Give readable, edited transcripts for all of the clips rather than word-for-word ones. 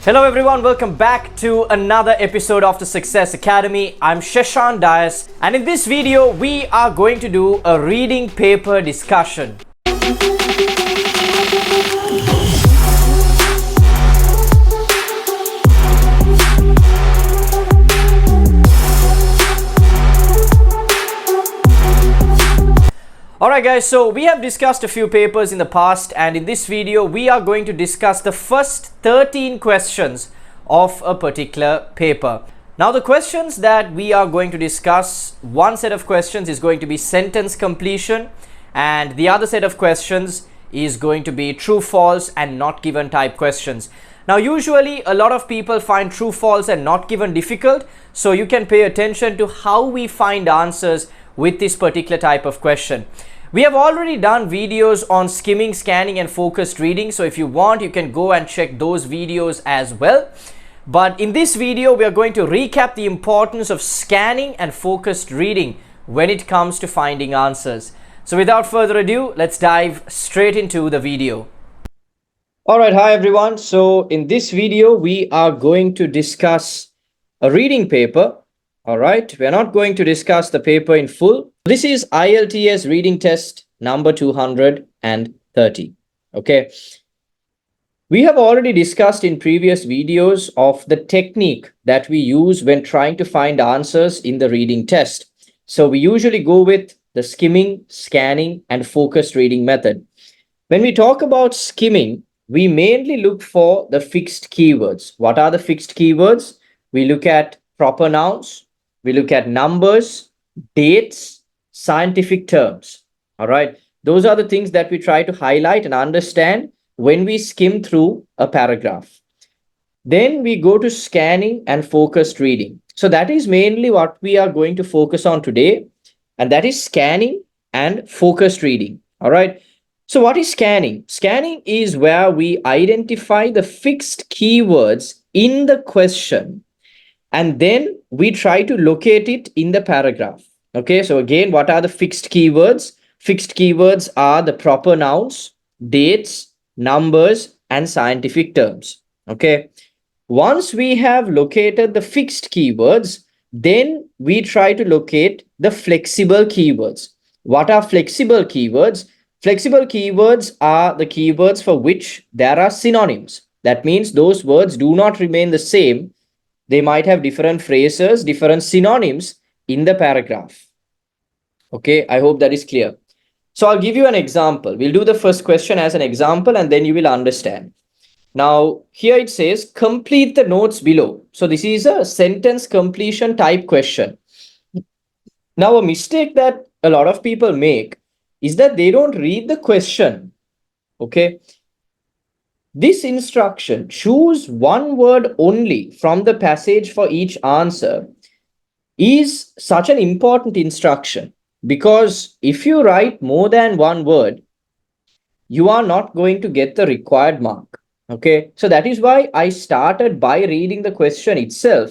Hello everyone, welcome back to another episode of the Success Academy. I'm Shashank Dias, and in this video we are going to do a reading paper discussion. Alright guys, so we have discussed a few papers in the past, and in this video we are going to discuss the first 13 questions of a particular paper. Now the questions that we are going to discuss, one set of questions is going to be sentence completion, and the other set of questions is going to be true, false and not given type questions. Now usually a lot of people find true, false and not given difficult, so you can pay attention to how we find answers with this particular type of question. We have already done videos on skimming, scanning and focused reading, so if you want you can go and check those videos as well. But in this video we are going to recap the importance of scanning and focused reading when it comes to finding answers. So without further ado, let's dive straight into the video. Alright, hi everyone. So in this video we are going to discuss a reading paper. Alright, we are not going to discuss the paper in full. This is IELTS reading test number 230. Okay. We have already discussed in previous videos of the technique that we use when trying to find answers in the reading test. So we usually go with the skimming, scanning and focused reading method. When we talk about skimming, we mainly look for the fixed keywords. What are the fixed keywords? We look at proper nouns. We look at numbers, dates, scientific terms. All right. Those are the things that we try to highlight and understand when we skim through a paragraph. Then we go to scanning and focused reading. So that is mainly what we are going to focus on today. And that is scanning and focused reading. All right. So what is scanning? Scanning is where we identify the fixed keywords in the question, and then we try to locate it in the paragraph. Okay, so again, what are the fixed keywords? Fixed keywords are the proper nouns, dates, numbers, and scientific terms. Okay, once we have located the fixed keywords, then we try to locate the flexible keywords. What are flexible keywords? Flexible keywords are the keywords for which there are synonyms. That means those words do not remain the same. They might have different phrases, different synonyms in the paragraph. Okay, I hope that is clear. So I'll give you an example. We'll do the first question as an example and then you will understand. Now, here it says, complete the notes below. So this is a sentence completion type question. Now, a mistake that a lot of people make is that they don't read the question. Okay. This instruction, choose one word only from the passage for each answer, is such an important instruction, because if you write more than one word, you are not going to get the required mark. Okay, so that is why I started by reading the question itself,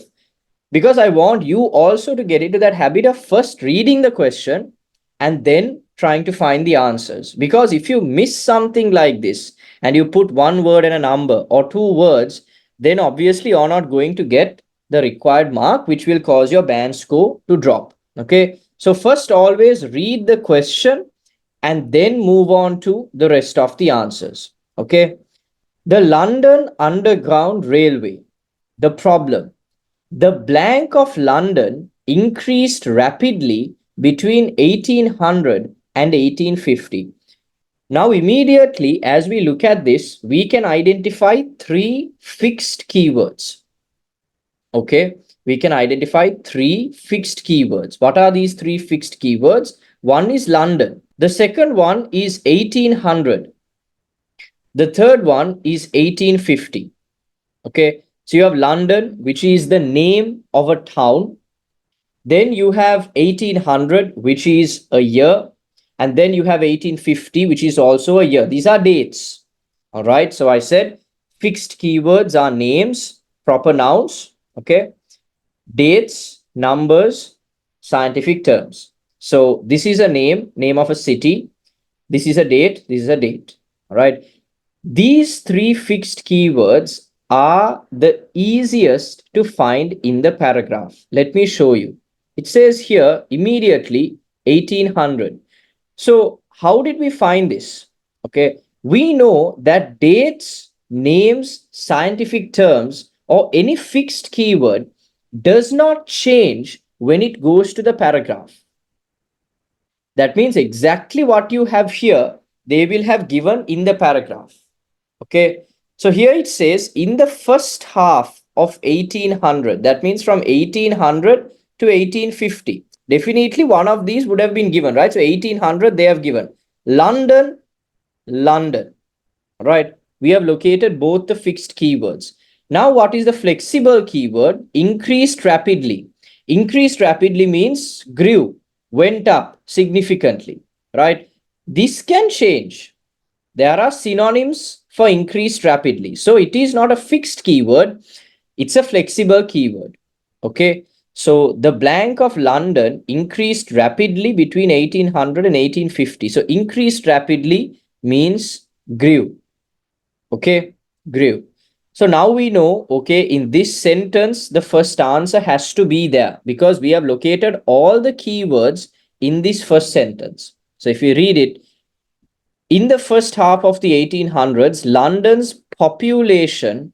because I want you also to get into that habit of first reading the question and then trying to find the answers. Because if you miss something like this, and you put one word and a number or two words, then obviously you're not going to get the required mark, which will cause your band score to drop. Okay. So first always read the question and then move on to the rest of the answers. Okay. The London Underground Railway. The problem. The blank of London increased rapidly between 1800 and 1850. Now, immediately, as we look at this, we can identify three fixed keywords. Okay, we can identify three fixed keywords. What are these three fixed keywords? One is London. The second one is 1800. The third one is 1850. Okay, so you have London, which is the name of a town. Then you have 1800, which is a year. And then you have 1850, which is also a year. These are dates. All right. So I said fixed keywords are names, proper nouns. Okay. Dates, numbers, scientific terms. So this is a name of a city. This is a date. This is a date. All right. These three fixed keywords are the easiest to find in the paragraph? Let me show you. It says here immediately 1800. So how did we find this? Okay, we know that dates, names, scientific terms, or any fixed keyword does not change when it goes to the paragraph. That means exactly what you have here, they will have given in the paragraph. Okay, so here it says in the first half of 1800, that means from 1800 to 1850. Definitely one of these would have been given, right? So 1800 they have given London, London, right? We have located both the fixed keywords. Now, what is the flexible keyword? Increased rapidly. Increased rapidly means grew, went up significantly, right? This can change. There are synonyms for increased rapidly. So it is not a fixed keyword, it's a flexible keyword. Okay. So the blank of London increased rapidly between 1800 and 1850. So increased rapidly means grew. Okay, grew. So now we know, okay, in this sentence, the first answer has to be there because we have located all the keywords in this first sentence. So if you read it, in the first half of the 1800s, London's population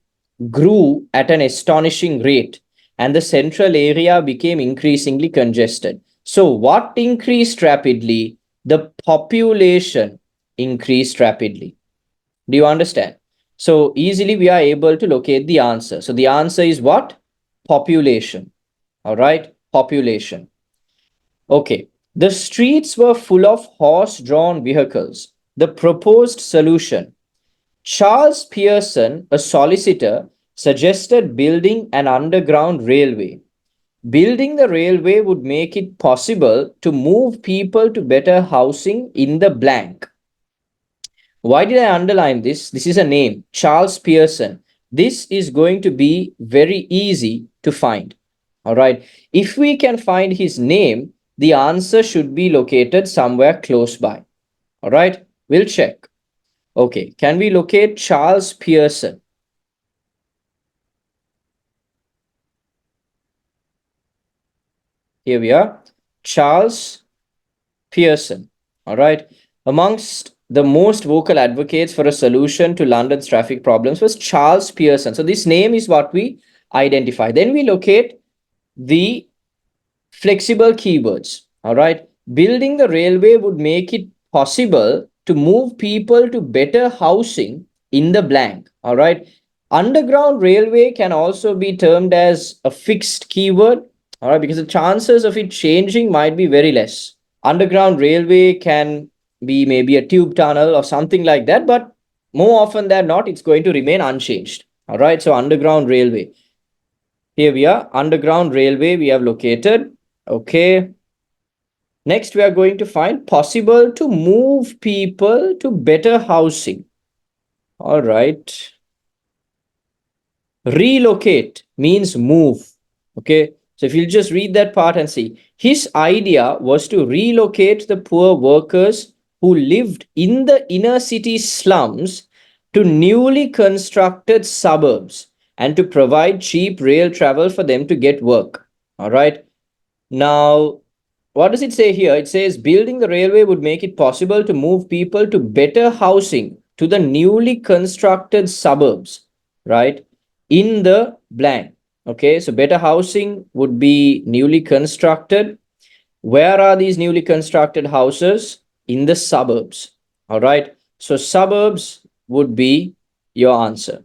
grew at an astonishing rate and the central area became increasingly congested. So, what increased rapidly? The population increased rapidly. Do you understand? So, easily we are able to locate the answer. So, the answer is what? Population. All right, population. Okay, the streets were full of horse-drawn vehicles. The proposed solution. Charles Pearson, a solicitor, suggested building an underground railway. Building the railway would make it possible to move people to better housing in the blank. Why did I underline this? This is a name, Charles Pearson. This is going to be very easy to find. All right. If we can find his name, the answer should be located somewhere close by. All right. We'll check. Okay. Can we locate Charles Pearson? Here we are. Charles Pearson. All right. Amongst the most vocal advocates for a solution to London's traffic problems was Charles Pearson. So this name is what we identify. Then we locate the flexible keywords. All right. Building the railway would make it possible to move people to better housing in the blank. All right. Underground railway can also be termed as a fixed keyword. All right. Because the chances of it changing might be very less. Underground railway can be maybe a tube tunnel or something like that, but more often than not, it's going to remain unchanged. All right. So underground railway. Here we are, underground railway we have located. Okay. Next, we are going to find possible to move people to better housing. All right. Relocate means move. Okay. So if you'll just read that part and see, his idea was to relocate the poor workers who lived in the inner city slums to newly constructed suburbs and to provide cheap rail travel for them to get work. All right. Now, what does it say here? It says building the railway would make it possible to move people to better housing to the newly constructed suburbs, right? In the blank. Okay, so better housing would be newly constructed. Where are these newly constructed houses? In the suburbs. All right, so suburbs would be your answer.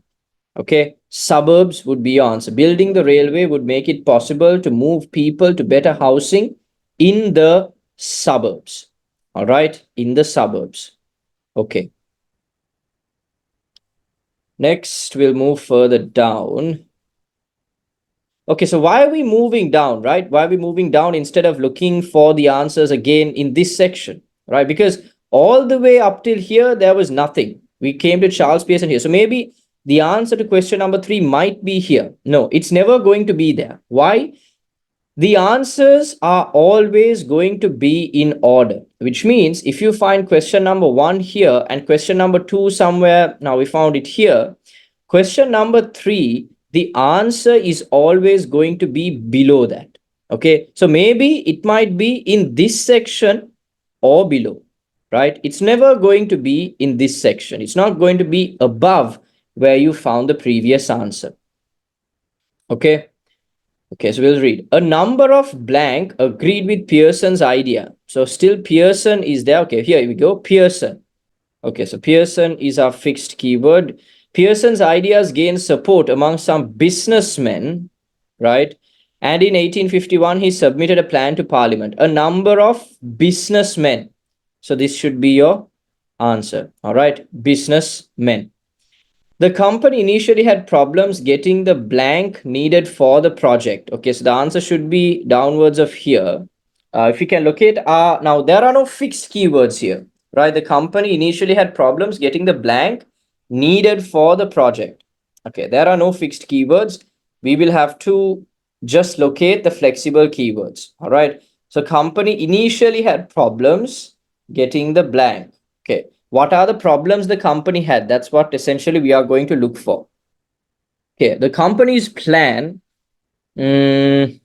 Okay, suburbs would be your answer. Building the railway would make it possible to move people to better housing in the suburbs. All right, in the suburbs. Okay. Next, we'll move further down. Okay, so why are we moving down, right? Why are we moving down instead of looking for the answers again in this section, right? Because all the way up till here, there was nothing. We came to Charles Pearson here. So maybe the answer to question number 3 might be here. No, it's never going to be there. Why? The answers are always going to be in order, which means if you find question number 1 here and question number 2 somewhere, now we found it here, Question number 3, the answer is always going to be below that. Okay, so maybe it might be in this section or below, right? It's never going to be in this section. It's not going to be above where you found the previous answer. Okay. Okay, so we'll read. A number of blank agreed with Pearson's idea. So still Pearson is there. Okay, here we go. Pearson. Okay, so Pearson is our fixed keyword. Pearson's ideas gained support among some businessmen, right? And in 1851, he submitted a plan to Parliament. A number of businessmen. So this should be your answer. All right, businessmen. The company initially had problems getting the blank needed for the project. Okay, so the answer should be downwards of here. If you can locate now there are no fixed keywords here, right? The company initially had problems getting the blank needed for the project. Okay, there are no fixed keywords. We will have to just locate the flexible keywords. All right. So company initially had problems getting the blank. Okay. What are the problems the company had? That's what essentially we are going to look for. Okay, the company's plan. Okay,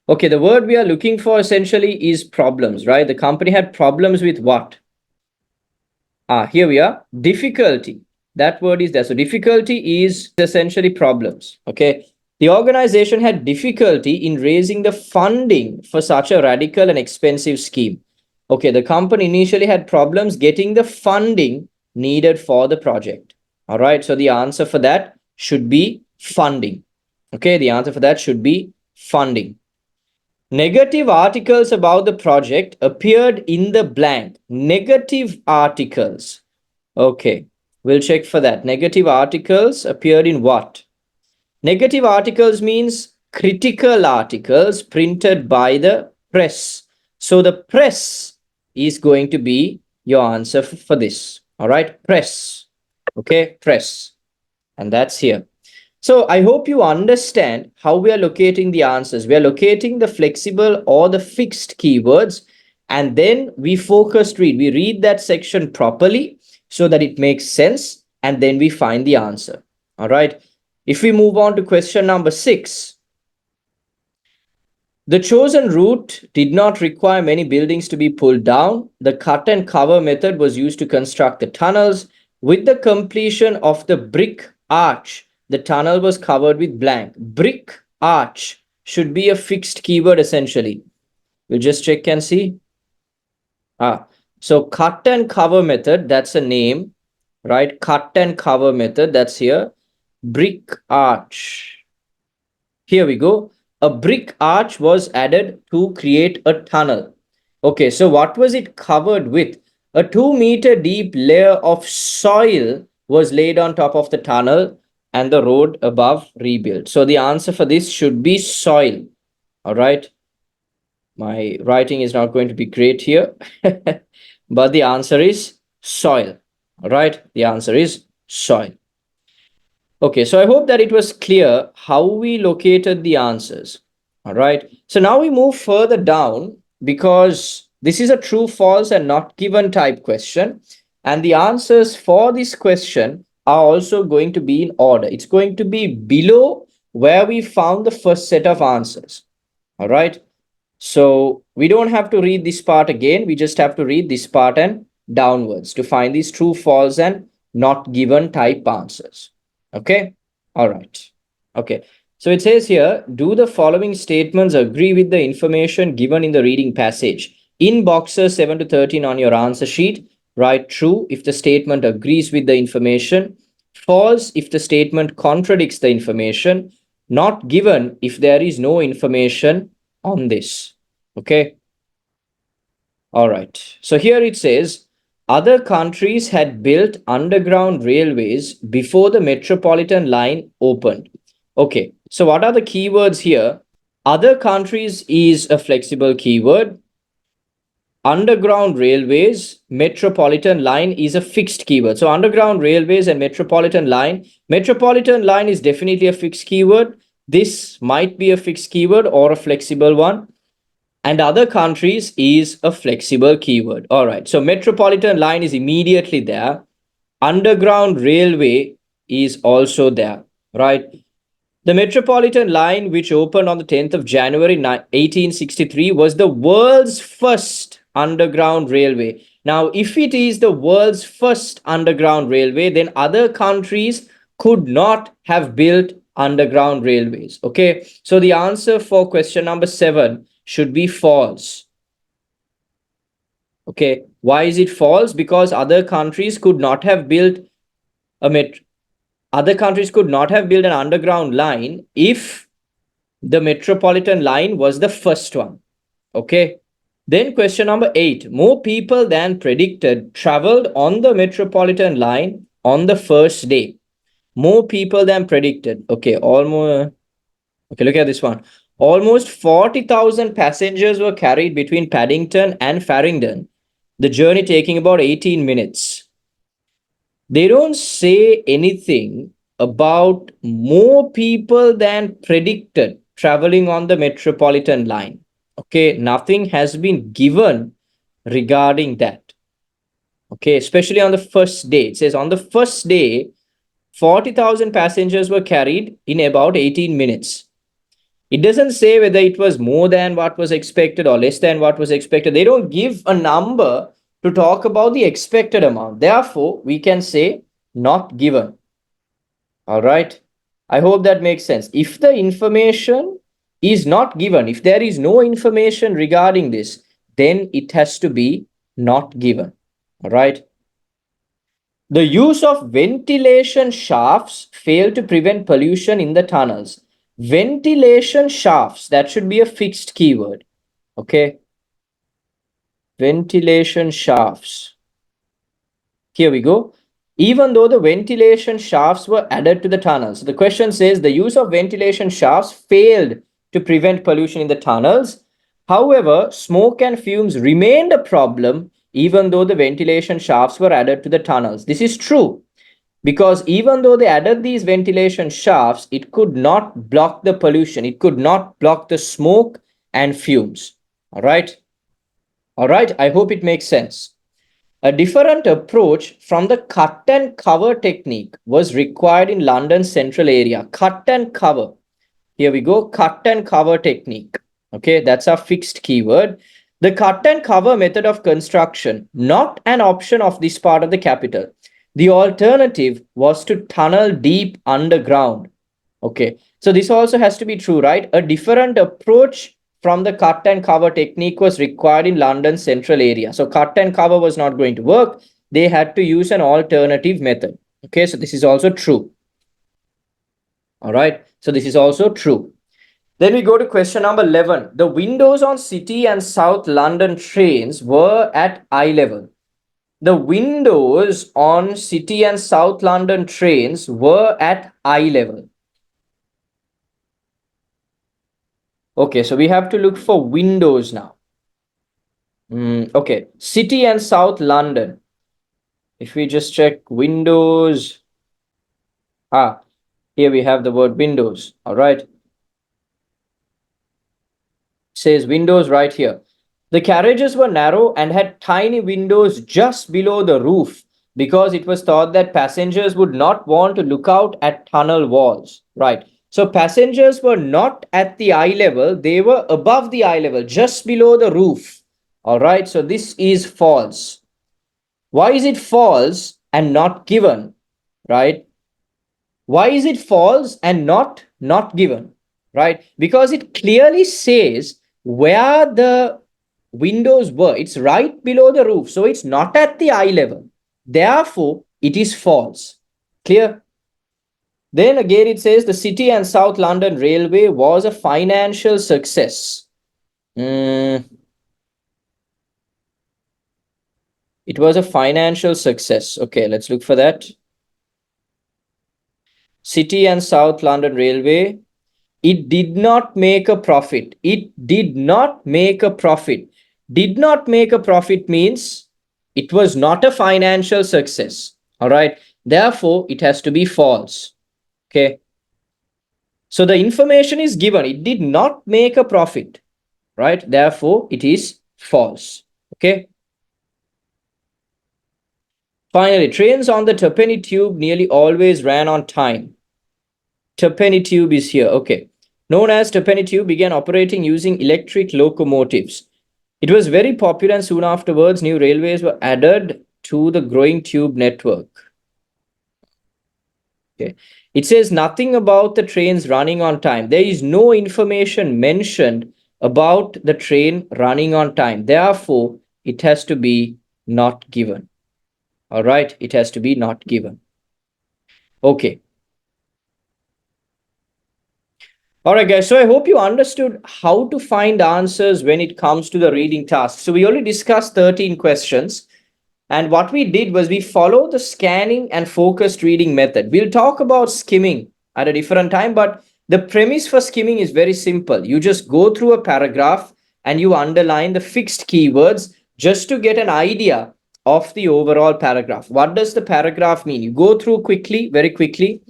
the word we are looking for essentially is problems, right? The company had problems with what? Here we are. Difficulty. That word is there. So difficulty is essentially problems. Okay. The organization had difficulty in raising the funding for such a radical and expensive scheme. Okay, the company initially had problems getting the funding needed for the project. All right, so the answer for that should be funding. Okay, the answer for that should be funding. Negative articles about the project appeared in the blank. Negative articles. Okay, we'll check for that. Negative articles appeared in what? Negative articles means critical articles printed by the press. So the press is going to be your answer for this. All right, press. Okay, press. And that's here. So I hope you understand how we are locating the answers. We are locating the flexible or the fixed keywords, and then we focused read. We read that section properly so that it makes sense, and then we find the answer. All right. If we move on to question number 6, the chosen route did not require many buildings to be pulled down. The cut and cover method was used to construct the tunnels. With the completion of the brick arch, the tunnel was covered with blank. Brick arch should be a fixed keyword essentially. We'll just check and see. So cut and cover method, that's a name, right? Cut and cover method, that's here. Brick arch. Here we go. A brick arch was added to create a tunnel. Okay, so what was it covered with? A 2-meter deep layer of soil was laid on top of the tunnel and the road above rebuilt. So the answer for this should be soil. All right. My writing is not going to be great here, but the answer is soil. All right. The answer is soil. Okay, so I hope that it was clear how we located the answers. All right. So now we move further down because this is a true, false, and not given type question. And the answers for this question are also going to be in order. It's going to be below where we found the first set of answers. All right. So we don't have to read this part again. We just have to read this part and downwards to find these true, false, and not given type answers. Okay. All right. Okay. So it says here, do the following statements agree with the information given in the reading passage? In boxes 7 to 13 on your answer sheet, write true if the statement agrees with the information, false if the statement contradicts the information, not given if there is no information on this. Okay. All right. So here it says, other countries had built underground railways before the metropolitan line opened. Okay, so what are the keywords here? Other countries is a flexible keyword. Underground railways, metropolitan line is a fixed keyword. So underground railways and metropolitan line is definitely a fixed keyword. This might be a fixed keyword or a flexible one. And other countries is a flexible keyword. All right. So metropolitan line is immediately there. Underground railway is also there, right? The Metropolitan Line, which opened on the 10th of January 1863, was the world's first underground railway. Now, if it is the world's first underground railway, then other countries could not have built underground railways. Okay, so the answer for question number 7 should be false. Okay, why is it false? Because other countries could not have built a other countries could not have built an underground line if the Metropolitan Line was the first one. Okay. Then question number 8. More people than predicted traveled on the Metropolitan Line on the first day. More people than predicted. Okay, almost. Okay, look at this one. Almost 40,000 passengers were carried between Paddington and Farringdon, the journey taking about 18 minutes. They don't say anything about more people than predicted traveling on the Metropolitan Line. Okay, nothing has been given regarding that. Okay, especially on the first day. It says on the first day, 40,000 passengers were carried in about 18 minutes. It doesn't say whether it was more than what was expected or less than what was expected. They don't give a number to talk about the expected amount. Therefore, we can say not given. All right. I hope that makes sense. If the information is not given, if there is no information regarding this, then it has to be not given. All right. The use of ventilation shafts failed to prevent pollution in the tunnels. Ventilation shafts, that should be a fixed keyword. Okay. Ventilation shafts. Here we go. Even though the ventilation shafts were added to the tunnels. The question says the use of ventilation shafts failed to prevent pollution in the tunnels. However, smoke and fumes remained a problem even though the ventilation shafts were added to the tunnels. This is true because even though they added these ventilation shafts, it could not block the pollution. It could not block the smoke and fumes. All right. All right. I hope it makes sense. A different approach from the cut and cover technique was required in London's central area. Cut and cover. Here we go. Cut and cover technique. Okay, that's our fixed keyword. The cut and cover method of construction, not an option of this part of the capital. The alternative was to tunnel deep underground. Okay, so this also has to be true, right? A different approach from the cut and cover technique was required in London's central area. So cut and cover was not going to work. They had to use an alternative method. Okay, so this is also true. All right, so this is also true. Then we go to question number 11. The windows on City and South London trains were at eye level. The windows on City and South London trains were at eye level. Okay, so we have to look for windows now. Okay, City and South London. If we just check windows. Here we have the word windows. All right. It says windows right here. The carriages were narrow and had tiny windows just below the roof because it was thought that passengers would not want to look out at tunnel walls. Right. So passengers were not at the eye level. They were above the eye level, just below the roof. All right. So this is false. Why is it false and not given? Right. Why is it false and not given? Right. Because it clearly says where the windows were. It's right below the roof. So it's not at the eye level. Therefore, it is false. Clear? Then again, it says the City and South London Railway was a financial success. It was a financial success. Okay, let's look for that. City and South London Railway. It did not make a profit. It did not make a profit. Did not make a profit means it was not a financial success. All right. Therefore, it has to be false. Okay. So the information is given. It did not make a profit. Right. Therefore, it is false. Okay. Finally, trains on the Tuppenny tube nearly always ran on time. Tuppenny tube is here. Okay. Known as Tuppenny tube began operating using electric locomotives. It was very popular and soon afterwards new railways were added to the growing tube network. Okay. It says nothing about the trains running on time. There is no information mentioned about the train running on time. Therefore, it has to be not given. All right. It has to be not given. Okay. All right, guys. So I hope you understood how to find answers when it comes to the reading task. So we already discussed 13 questions. And what we did was we followed the scanning and focused reading method. We'll talk about skimming at a different time, but the premise for skimming is very simple. You just go through a paragraph and you underline the fixed keywords just to get an idea of the overall paragraph. What does the paragraph mean? You go through quickly, very quickly,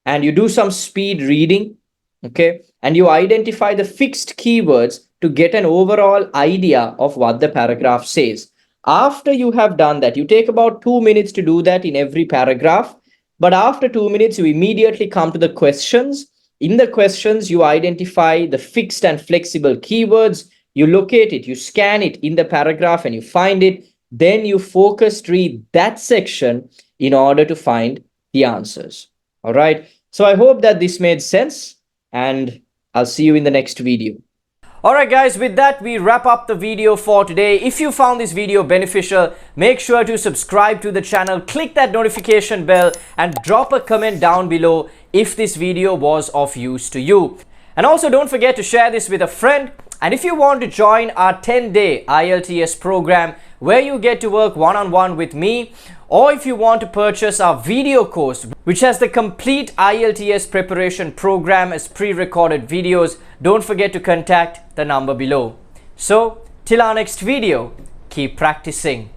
and you do some speed reading, okay? And you identify the fixed keywords to get an overall idea of what the paragraph says. After you have done that, you take about 2 minutes to do that in every paragraph. But after 2 minutes, you immediately come to the questions. In the questions, you identify the fixed and flexible keywords. You locate it, you scan it in the paragraph and you find it. Then you focused read that section in order to find the answers. All right. So I hope that this made sense and I'll see you in the next video. Alright guys, with that we wrap up the video for today. If you found this video beneficial, make sure to subscribe to the channel, click that notification bell and drop a comment down below if this video was of use to you. And also don't forget to share this with a friend. And if you want to join our 10-day IELTS program where you get to work one-on-one with me, or if you want to purchase our video course which has the complete IELTS preparation program as pre-recorded videos, don't forget to contact the number below. So till our next video, keep practicing.